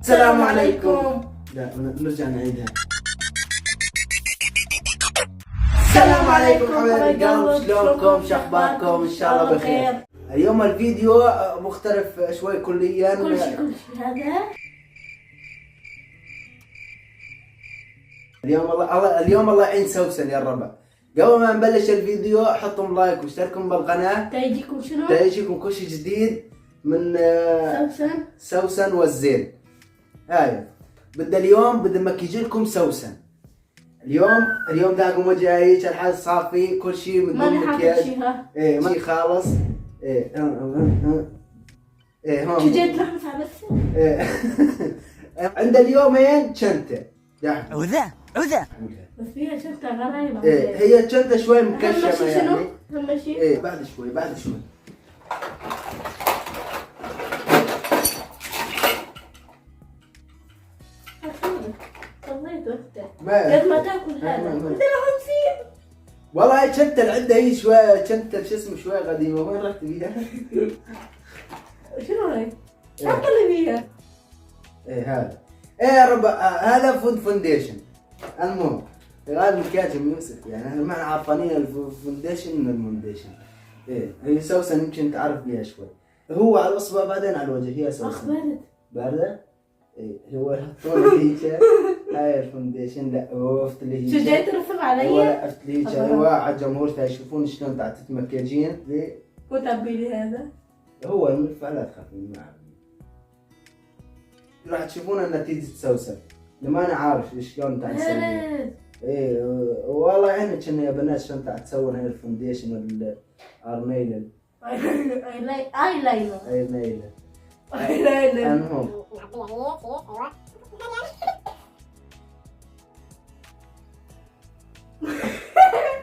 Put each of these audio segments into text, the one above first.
السلام عليكم. لا نرجع نعيدها. السلام عليكم حبايب القلب، شلونكم؟ شو اخباركم؟ ان شاء الله بخير. اليوم الفيديو مختلف شوي كليا. كل شيء هذا اليوم الله يعين سوسن يا الربع. قبل ما نبلش الفيديو حطوا لايك واشتركوا بالقناه تيجيكم شنو؟ تيجيكم كل شيء جديد من سوسن والزين. هاي اليوم بدنا يجي لكم سوسن. اليوم داقم وجهي هيك الحال صافي كل شيء من دون مكياج. ايه ما خالص. ايه هون شو جيت لحمة بس؟ عند اليومين شنطه عوذة بس فيها شنطة غرايبة. ايه هي شنطه شوي مكشمه يعني. أهم شيء ايه بعد شوي طليت وقتك ما قد ما تاكل هذا عندنا 50. والله هاي شنطه اللي عندها هي شوي شنطه شو اسمه شوي قديمه. وين رحت بيها؟ شنو هاي؟ شنطة اللي فيها ايه هذا. ايه يا رب هذا فونديشن. المهم هذا مكياج من يوسف يعني احنا ما عارفين الفونديشن من المونديشن. ايه هي سوسن يمكن تعرف بيها شوي. هو على الاصبع بعدين على الوجه. هي سوسن أخبرت باردة. ايه هو يحطون هيك. هاي الفونديشن. لا وقفت لي هيك. شو جاي ترسم علي؟ وقفت لي هيك. ايوه على الجمهور يشوفون شلون تتمكيجين. وتبي لي هذا هو الملف لا تخافي ما أعرف. راح تشوفون نتيجة سوسن. لما انا عارف شلون تعال تسوي. ايه والله يعينك انه يا بنات شلون تعال تسوون هاي الفونديشن والارنيلر. ايلاينر المهم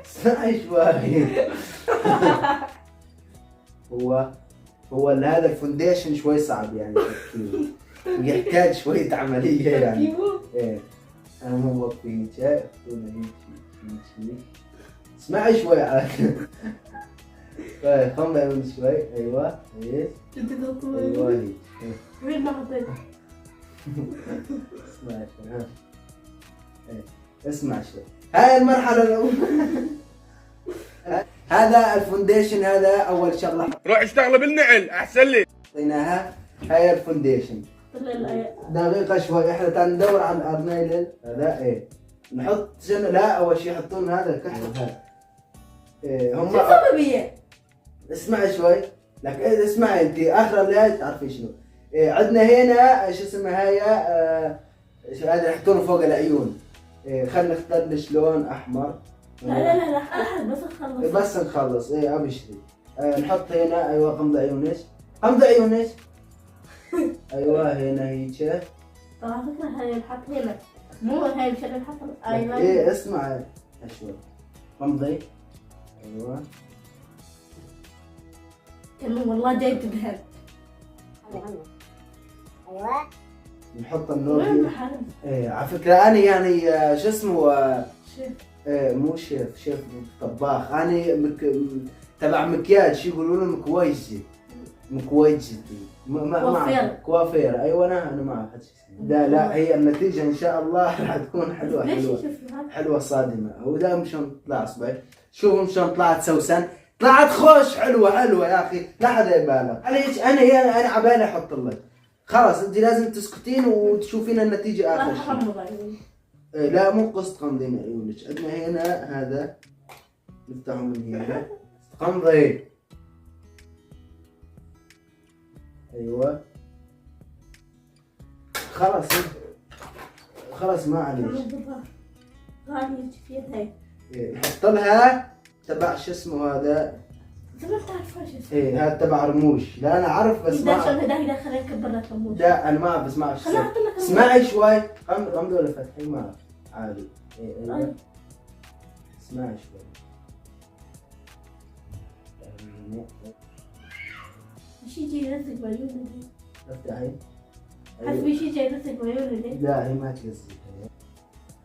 اسمعي شوي. هو هذا الفونديشن شوي صعب يعني تركيبه. يحتاج شوية عملية يعني. ايه انا مو وقفي هيك. هيك اسمعي شوي عاد. طيب خم بعمل شوي. ايوه هيك. ايوه هيك. وين ما حطيت؟ اسمعي شوي. ها ايه اسمع شوي. هاي المرحلة الأولى. هذا الفونديشن. هذا أول شغلة روح اشتغل بالنعل احسن لي. حطيناها. هاي الفونديشن. دقيقة شوي احنا تعال ندور على الارنيلل. هذا ايه نحط شنو. لا اول شيء يحطون هذا الكحل هذا. ايه هم شو السببية؟ اسمعي شوي. لك إيه اسمعي انت اخر الليل تعرفي شنو. إيه عندنا هنا شو اسمها هاي هذا يحطونه فوق العيون. إيه خلينا نختار لك لون احمر. لا بس نخلص. ايه ابشري. نحط هنا. ايوه غمض عيونك. ايوه هنا هيك. طبعا فكرة هاي الحط هنا مو هاي بشكل الحط ايلاينر. ايه اسمع شوي. غمضي. ايوه كمان والله جاي تذهب. ايوه نحط النور. وين محل؟ ايه على فكره انا يعني شو اسمه شيف. ايه مو شيف طباخ. انا تبع مكياج. شو يقولوا له مكويجي. كوافير. ايوه انا ما اعرف لا هي النتيجه ان شاء الله راح تكون حلوه صادمه. هو دائما شلون طلع اصبعي. شوفوا شلون طلعت سوسن. طلعت خوش حلوه يا اخي. لا حدا يبالغ. انا عبالي احط لك. خلاص انت لازم تسكتين وتشوفين النتيجه اخر شيء. لا مو قصة غمضين عيونك. عندنا هنا هذا نفتحه من هنا. غمضي. ايوه خلاص ما عليك. غالية فيها هاي. نحط لها تبع شو اسمه هذا. انت ما بتعرف ايش اسمه. ايه هذا تبع رموش. لا انا اعرف بس ما اذا شلون هدا خلينا نكبر لك رموش. لا انا ما اعرف بس ما اعرف. اسمعي شوي. غمضي ولا فتحي ما اعرف عادي. ايوه اسمعي شوي. شي يجي يلزق بعيوني. افتحي. حسبي شي جاي يلزق بعيوني. لا هي ما تلزق.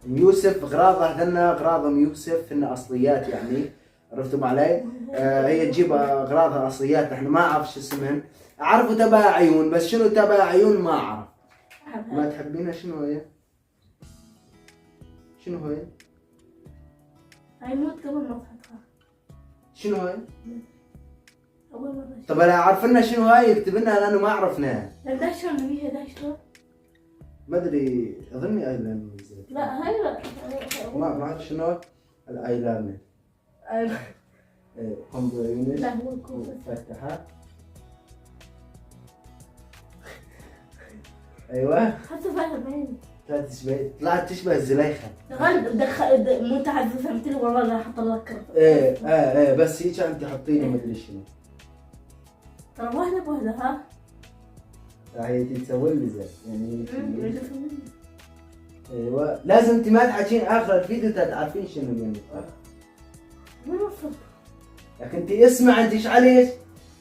يوسف اغراضه هذنا اغراض يوسف انها اصليات يعني. عرفتم علي؟ هي تجيب اغراضها اصليات. احنا ما اعرف شو اسمهن. اعرفه تبع عيون بس شنو تبع عيون ما اعرف. ما تحبينها شنو هي؟ شنو هي؟ هاي موت قبل ما تحطها. شنو هي؟ أول مرة. طب انا عارفنا شنو هاي يكتب لنا لانه ما عرفناها. ده شلون هي ده شلون؟ ما ادري اظني ايلاينر. لا هاي لا. ما اعرف شنو الايلاينر. قم بعيونك. لا هو الكوفة. فتحها. ايوه. حتى فاهم عيني. طلعت تشبه الزليخه. مو انت فهمت لي والله لا احط لك. ايه بس هيك انت حطيني ما ادري شنو. ترى واحدة بواحدة ها. هي تسوي لي زين يعني. ايوه لازم انت ما تحكين اخر الفيديو تعرفين شنو يعني. وين وصلت؟ لكن انت اسمع انت ايش عليك؟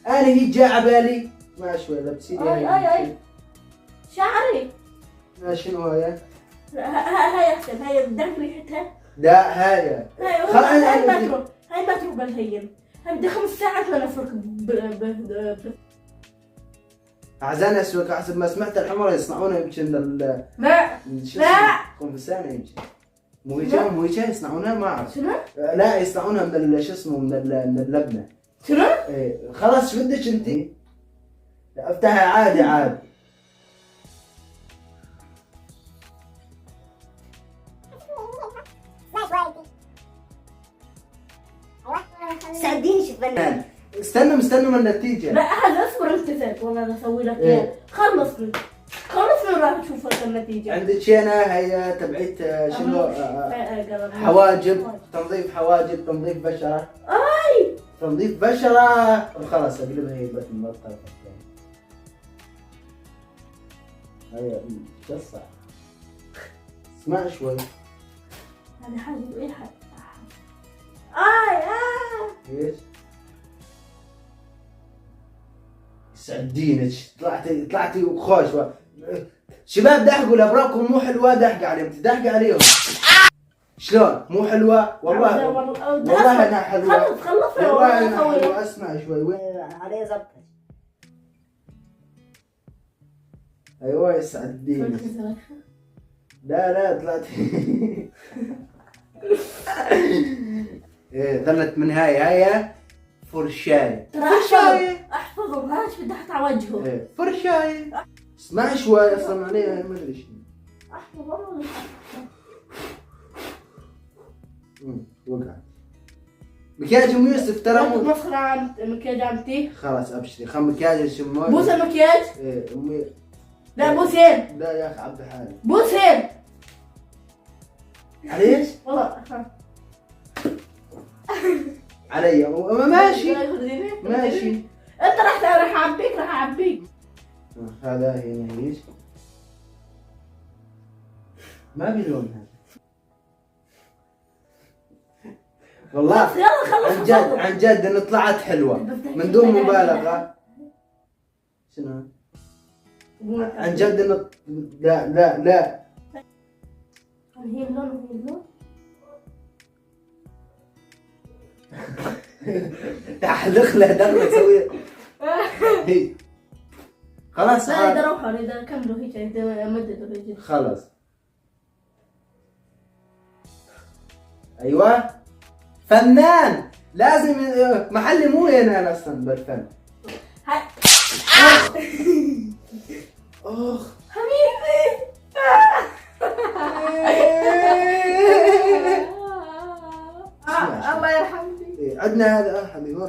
انا هي جاء على بالي. ما شوي لبسيني. اي شعري. شنو هي؟ هاي احسن هاي بدك ريحتها؟ لا هاي هاي ما تروح بالهين. هاي بدي 5 ساعات لنفرك عزان اسوق حسب ما سمعت الحمر يصنعونها يمكن لا كونفسانة يمكن. مو هيك يصنعونها ما اعرف. شنو؟ لا يصنعونها من شو اسمه من اللبنة. شنو؟ ايه خلاص شو بدك انت؟ افتحها عادي. ساعديني شوف فنان. مستنى من النتيجة. لا هذا اصبر انت زين والله انا اسوي لك اياه. خلصني راح تشوف لك النتيجة. عندك هنا هي تبعت شنو حواجب تنظيف حواجب تنظيف بشرة. تنظيف بشرة وخلاص اقلبها هي بس من الطرف الثاني. هي قصة. اسمع شوي. هذه حاجة ايه حاجة. ايش؟ سعدينك طلعتي خوش. شباب دحقوا لابراكم مو حلوة دحق عليهم تدحق عليهم. شلون؟ مو حلوة؟ والله انا حلوة. خلص والله انا حلوة. اسمع شوي وين عليه ضبط. ايوه يسعدينك. لا طلعتي. ايه ظلت من هاي فرشاية. احفظهم هاش بدي احط على وجهه. ايه فرشاية. اسمع شوي اصلا عليها ما ادري شنو. احفظهم. وقعت. مكياج ام يوسف ترى مو مسخرة عن مكياج عمتي. خلاص ابشري مكياج الشمال. بوس المكياج. ايه امي. لا بوسين. لا يا اخي عبد حالي. بوسين. عليش؟ والله علي ماشي. انت راح اعبيك. هذا هنا هيش. ما بلونها. والله يلا عن جد ان طلعت حلوة من دون مبالغة. شنو؟ عن جد ان لا هي اللون تحلق له دخله تسوي هي خلاص. لا اذا روحوا اذا كملوا هيك اذا مددوا الرجل خلاص. ايوه فنان لازم محلي مو هنا انا اصلا بالفن. اخ حبيبي. الله يرحمني. عندنا هذا حبيبي.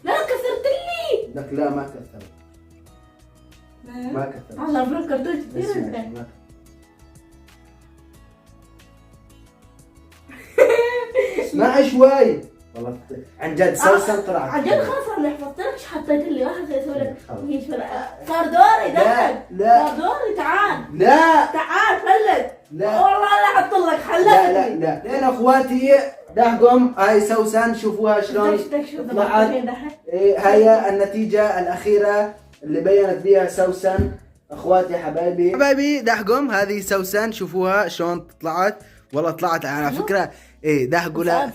لا كسرت لي. لك لا ما كثر. ما كثر. والله من كرتون كثير. اسمع شوي والله عن جد سوسن طلعت. عن جد خلاص انا حفظت لك. حطيت لي واحد اسوي لك هيك. صار دوري دخل. صار دوري تعال فلت. لا والله انا احط لك حلت. لا لين اخواتي دحقهم هاي سوسن شوفوها شلون طلعت. هاي النتيجة الأخيرة اللي بينت بيها سوسن. اخواتي حبايبي دحقهم هذه سوسن شوفوها شلون طلعت. والله طلعت على فكرة. ايه دحقوا لها.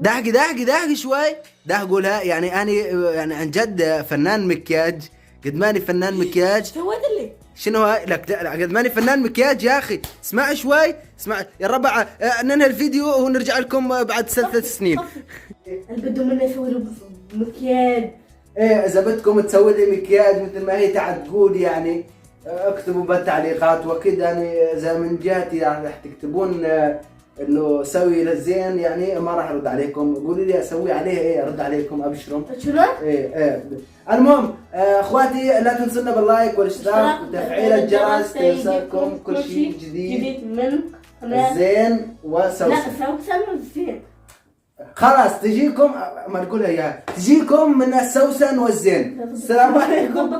دحقي شوي. دحقوا لها يعني انا يعني عن جد فنان مكياج قد ماني فنان مكياج. سويت لي شنو هاي؟ لك لا قد ماني فنان مكياج يا اخي، اسمع شوي، اسمع يا ربع. ننهي الفيديو ونرجع لكم بعد 3 سنين. البدو منه يسوي له مكياج. ايه اذا بدكم تسوي لي مكياج مثل ما هي تعال تقول يعني اكتبوا بالتعليقات، واكيد يعني اذا من جهتي يعني رح تكتبون انه سوي للزين يعني ما راح ارد عليكم، قولوا لي اسوي عليه ايه ارد عليكم ابشروا. شنو؟ ايه المهم اخواتي لا تنسونا باللايك والاشتراك وتفعيل الجرس ليوصلكم كل شيء جديد من الزين وسوسن. لا سوسن والزين خلاص تجيكم، ما نقولها اياها، تجيكم من السوسن والزين. السلام عليكم.